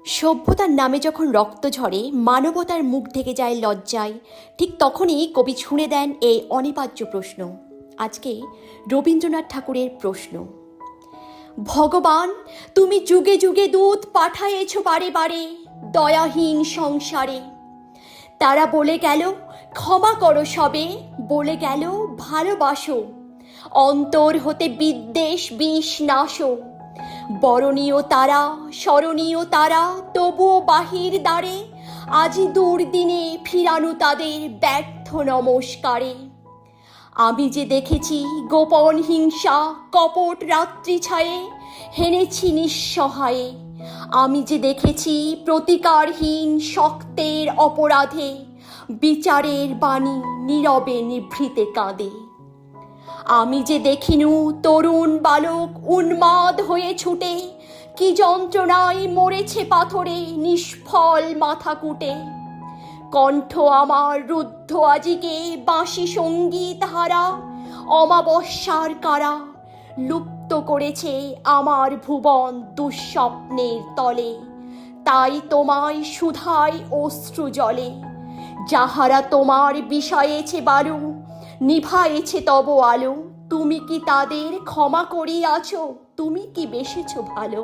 সভ্যতার নামে যখন রক্ত ঝরে, মানবতার মুখ ঢেকে যায় লজ্জায়, ঠিক তখনই কবি ছুঁড়ে দেন এই অনিবার্য প্রশ্ন। আজকে রবীন্দ্রনাথ ঠাকুরের প্রশ্ন। ভগবান, তুমি যুগে যুগে দূত পাঠায়েছ বারে বারে দয়াহীন সংসারে। তারা বলে গেল ক্ষমা করো সবে, বলে গেল ভালোবাসো, অন্তর হতে বিদ্বেষ বিষ নাশো। বরণীয় তারা, স্মরণীয় তারা, তবুও বাহির দ্বারে আজি দুর্দিনে ফিরানো তাদের ব্যর্থ নমস্কারে। আমি যে দেখেছি গোপন হিংসা, কপট রাত্রি ছায়ে হেনেছি নিঃসহায়ে। আমি যে দেখেছি প্রতিকারহীন শক্তের অপরাধে বিচারের বাণী নীরবে নিভৃতে কাঁদে। আমি যে দেখিনু তরুণ বালক উন্মাদ হয়ে ছুটে কি যন্ত্রণায় মরেছে পাথরে নিষ্ফল মাথা কুটে। কণ্ঠ আমার রুদ্ধ আজিকে বাঁশি সঙ্গীত হারা, অমাবস্যার কারা লুপ্ত করেছে আমার ভুবন দুঃস্বপ্নের তলে। তাই তোমায় সুধায় অশ্রু জলে, যাহারা তোমার বিষয়েছে বালু, নিভায়েছে তব আলো। তুমি কি তাদের ক্ষমা করিয়াছ? তুমি কি বেসেছ ভালো?